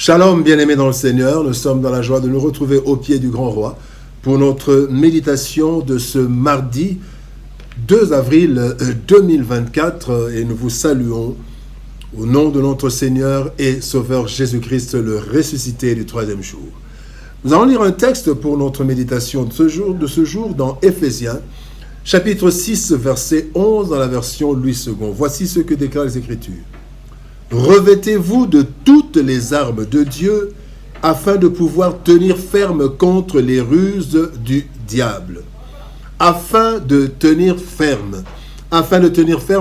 Shalom, bien-aimés dans le Seigneur, nous sommes dans la joie de nous retrouver au pied du Grand Roi pour notre méditation de ce mardi 2 avril 2024 et nous vous saluons au nom de notre Seigneur et Sauveur Jésus-Christ, le ressuscité du troisième jour. Nous allons lire un texte pour notre méditation de ce jour dans Éphésiens, chapitre 6, verset 11 dans la version Louis II. Voici ce que déclarent les Écritures. Revêtez-vous de toutes les armes de Dieu afin de pouvoir tenir ferme contre les ruses du diable. Afin de tenir ferme,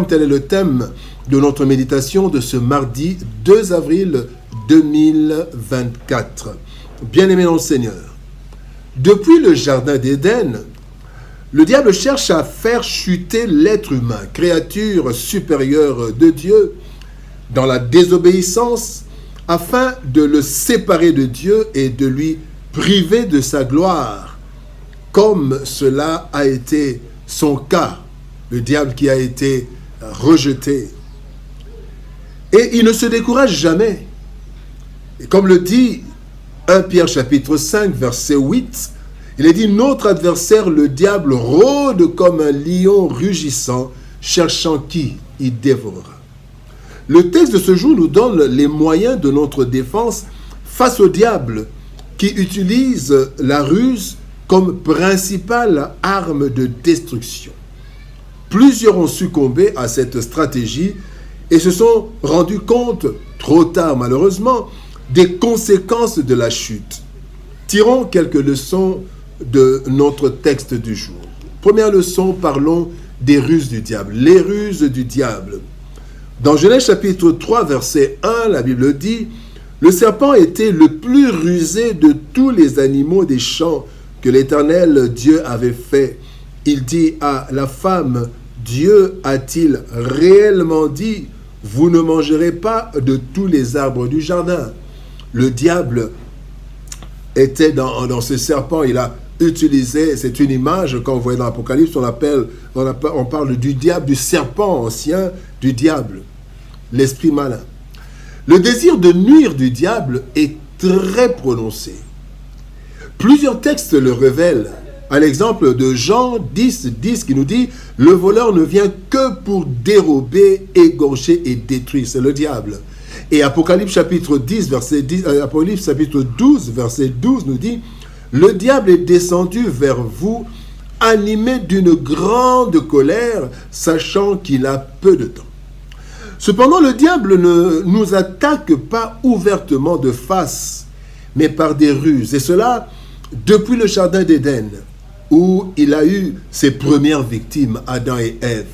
tel est le thème de notre méditation de ce mardi 2 avril 2024. Bien-aimés dans le Seigneur, depuis le jardin d'Éden, le diable cherche à faire chuter l'être humain, créature supérieure de Dieu, dans la désobéissance, afin de le séparer de Dieu et de lui priver de sa gloire, comme cela a été son cas, le diable qui a été rejeté. Et il ne se décourage jamais. Et comme le dit 1 Pierre chapitre 5, verset 8, il est dit « Notre adversaire, le diable, rôde comme un lion rugissant, cherchant qui il dévorera. » Le texte de ce jour nous donne les moyens de notre défense face au diable qui utilise la ruse comme principale arme de destruction. Plusieurs ont succombé à cette stratégie et se sont rendus compte, trop tard malheureusement, des conséquences de la chute. Tirons quelques leçons de notre texte du jour. Première leçon, parlons des ruses du diable. Les ruses du diable. Dans Genèse chapitre 3, verset 1, la Bible dit « Le serpent était le plus rusé de tous les animaux des champs que l'Éternel Dieu avait fait. Il dit à la femme, Dieu a-t-il réellement dit, vous ne mangerez pas de tous les arbres du jardin ?» Le diable était dans ce serpent, il a utilisé, c'est une image, quand vous voyez dans l'Apocalypse, on parle du diable, du serpent ancien, du diable, l'esprit malin. Le désir de nuire du diable est très prononcé. Plusieurs textes le révèlent. À l'exemple de Jean 10, 10 qui nous dit « Le voleur ne vient que pour dérober, égorger et détruire. » C'est le diable. Et Apocalypse chapitre 10, verset 10, Apocalypse chapitre 12, verset 12 nous dit « Le diable est descendu vers vous, animé d'une grande colère, sachant qu'il a peu de temps. » Cependant, le diable ne nous attaque pas ouvertement de face, mais par des ruses. Et cela depuis le jardin d'Éden, où il a eu ses premières victimes, Adam et Ève.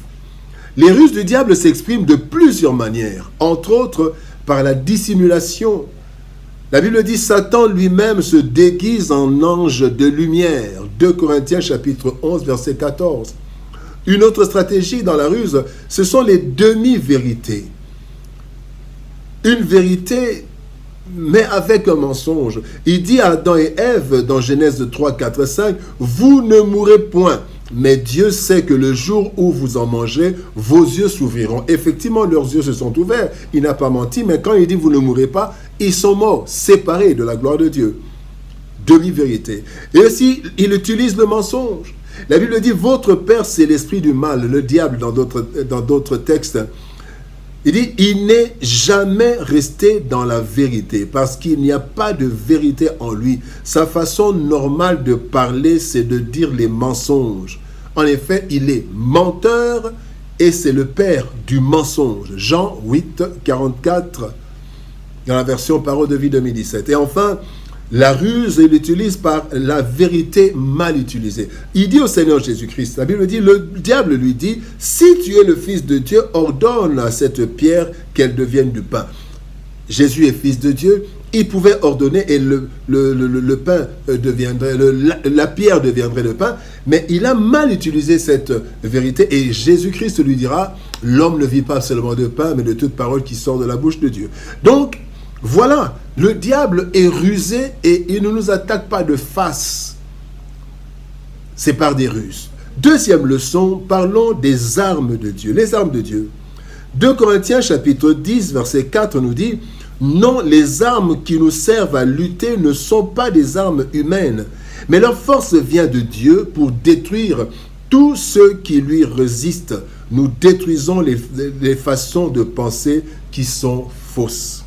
Les ruses du diable s'expriment de plusieurs manières, entre autres par la dissimulation. La Bible dit « Satan lui-même se déguise en ange de lumière » 2 Corinthiens chapitre 11, verset 14. Une autre stratégie dans la ruse, ce sont les demi-vérités. Une vérité, mais avec un mensonge. Il dit à Adam et Ève, dans Genèse 3, 4, 5, « Vous ne mourrez point, mais Dieu sait que le jour où vous en mangez, vos yeux s'ouvriront. » Effectivement, leurs yeux se sont ouverts. Il n'a pas menti, mais quand il dit « Vous ne mourrez pas », ils sont morts, séparés de la gloire de Dieu. Demi-vérité. Et aussi, il utilise le mensonge. La Bible dit « Votre père, c'est l'esprit du mal », le diable dans d'autres textes. Il dit « Il n'est jamais resté dans la vérité, parce qu'il n'y a pas de vérité en lui. Sa façon normale de parler, c'est de dire les mensonges. En effet, il est menteur et c'est le père du mensonge. » Jean 8, 44, dans la version Parole de vie 2017. Et enfin, la ruse, il l'utilise par la vérité mal utilisée. Il dit au Seigneur Jésus-Christ, la Bible dit, le diable lui dit, si tu es le Fils de Dieu, ordonne à cette pierre qu'elle devienne du pain. Jésus est Fils de Dieu, il pouvait ordonner et le pain deviendrait, la pierre deviendrait le pain, mais il a mal utilisé cette vérité et Jésus-Christ lui dira, l'homme ne vit pas seulement de pain, mais de toute parole qui sort de la bouche de Dieu. Donc, voilà, le diable est rusé et il ne nous attaque pas de face. C'est par des ruses. Deuxième leçon, parlons des armes de Dieu. Les armes de Dieu. 2 Corinthiens chapitre 10, verset 4 nous dit « Non, les armes qui nous servent à lutter ne sont pas des armes humaines, mais leur force vient de Dieu pour détruire tous ceux qui lui résistent. Nous détruisons les façons de penser qui sont fausses.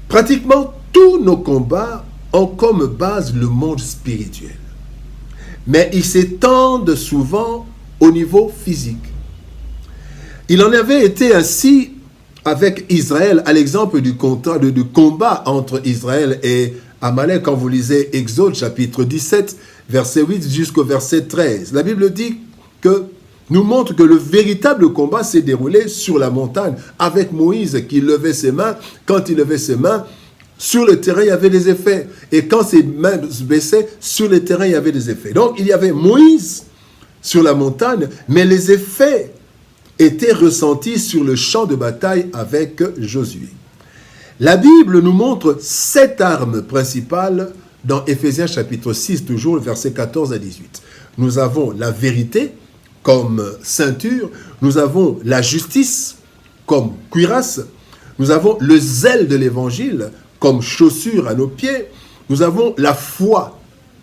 Pratiquement tous nos combats ont comme base le monde spirituel, mais ils s'étendent souvent au niveau physique. Il en avait été ainsi avec Israël, à l'exemple du combat entre Israël et Amalek, quand vous lisez Exode chapitre 17, verset 8 jusqu'au verset 13. La Bible dit nous montre que le véritable combat s'est déroulé sur la montagne, avec Moïse qui levait ses mains. Quand il levait ses mains, sur le terrain, il y avait des effets. Et quand ses mains se baissaient, sur le terrain, il y avait des effets. Donc, il y avait Moïse sur la montagne, mais les effets étaient ressentis sur le champ de bataille avec Josué. La Bible nous montre 7 armes principales dans Éphésiens chapitre 6, toujours versets 14 à 18. Nous avons la vérité comme ceinture, nous avons la justice comme cuirasse, nous avons le zèle de l'évangile comme chaussure à nos pieds, nous avons la foi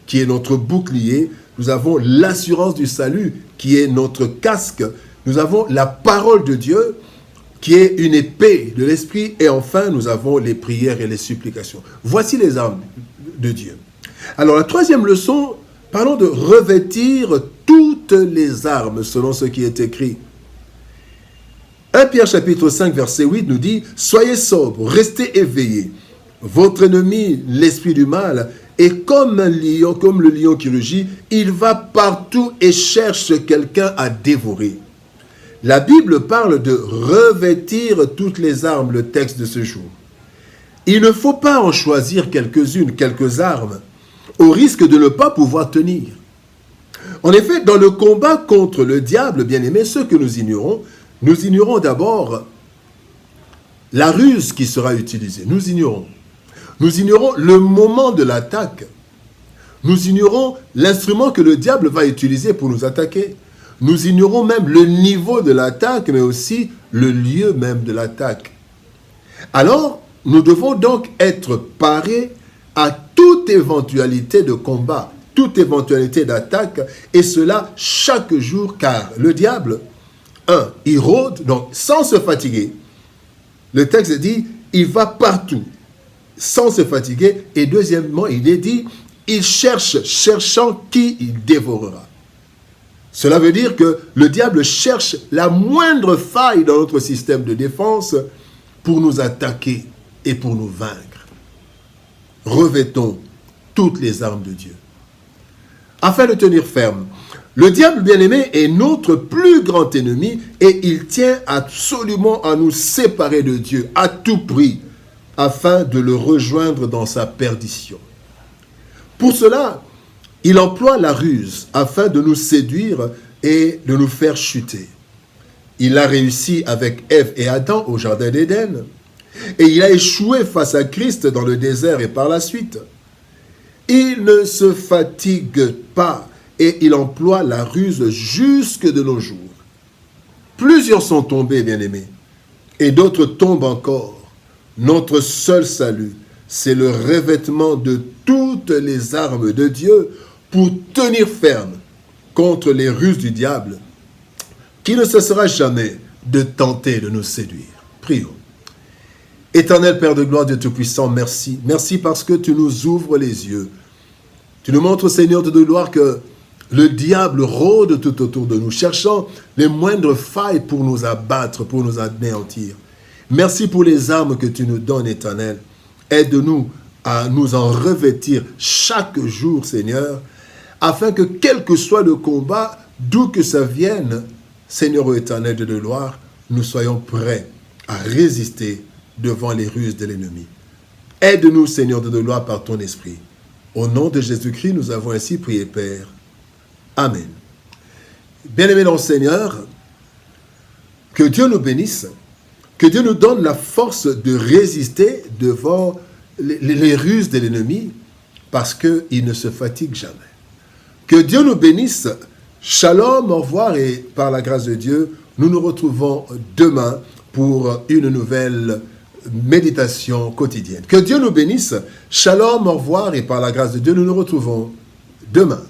qui est notre bouclier, nous avons l'assurance du salut qui est notre casque, nous avons la parole de Dieu qui est une épée de l'esprit, et enfin nous avons les prières et les supplications. Voici les armes de Dieu. Alors la troisième leçon, parlons de revêtir toutes les armes selon ce qui est écrit. 1 Pierre chapitre 5 verset 8 nous dit « Soyez sobres, restez éveillés. Votre ennemi, l'esprit du mal, est comme un lion, comme le lion qui rugit. Il va partout et cherche quelqu'un à dévorer. » La Bible parle de revêtir toutes les armes, le texte de ce jour. Il ne faut pas en choisir quelques-unes, quelques armes, au risque de ne pas pouvoir tenir. En effet, dans le combat contre le diable, bien-aimés, ce que nous ignorons d'abord la ruse qui sera utilisée. Nous ignorons le moment de l'attaque. Nous ignorons l'instrument que le diable va utiliser pour nous attaquer. Nous ignorons même le niveau de l'attaque, mais aussi le lieu même de l'attaque. Alors, nous devons donc être parés à toute éventualité de combat, toute éventualité d'attaque, et cela chaque jour, car le diable, il rôde, donc sans se fatiguer. Le texte dit, il va partout, sans se fatiguer, et deuxièmement, il est dit, il cherchant qui il dévorera. Cela veut dire que le diable cherche la moindre faille dans notre système de défense pour nous attaquer et pour nous vaincre. Revêtons toutes les armes de Dieu. Afin de tenir ferme, le diable, bien-aimé, est notre plus grand ennemi et il tient absolument à nous séparer de Dieu à tout prix afin de le rejoindre dans sa perdition. Pour cela, il emploie la ruse afin de nous séduire et de nous faire chuter. Il a réussi avec Ève et Adam au jardin d'Éden. Et il a échoué face à Christ dans le désert et par la suite. Il ne se fatigue pas et il emploie la ruse jusque de nos jours. Plusieurs sont tombés, bien-aimés, et d'autres tombent encore. Notre seul salut, c'est le revêtement de toutes les armes de Dieu pour tenir ferme contre les ruses du diable, qui ne cessera jamais de tenter de nous séduire. Prions. Éternel Père de gloire, Dieu Tout-Puissant, merci. Merci parce que tu nous ouvres les yeux. Tu nous montres, Seigneur de gloire, que le diable rôde tout autour de nous, cherchant les moindres failles pour nous abattre, pour nous anéantir. Merci pour les armes que tu nous donnes, Éternel. Aide-nous à nous en revêtir chaque jour, Seigneur, afin que quel que soit le combat, d'où que ça vienne, Seigneur éternel de gloire, nous soyons prêts à résister devant les ruses de l'ennemi. Aide-nous, Seigneur de gloire, par ton esprit. Au nom de Jésus-Christ, nous avons ainsi prié, Père. Amen. Bien-aimés dans le Seigneur, que Dieu nous bénisse, que Dieu nous donne la force de résister devant les ruses de l'ennemi, parce qu'il ne se fatigue jamais. Que Dieu nous bénisse. Shalom, au revoir, et par la grâce de Dieu, nous nous retrouvons demain pour une nouvelle méditation quotidienne. Que Dieu nous bénisse. Shalom, au revoir et par la grâce de Dieu, nous nous retrouvons demain.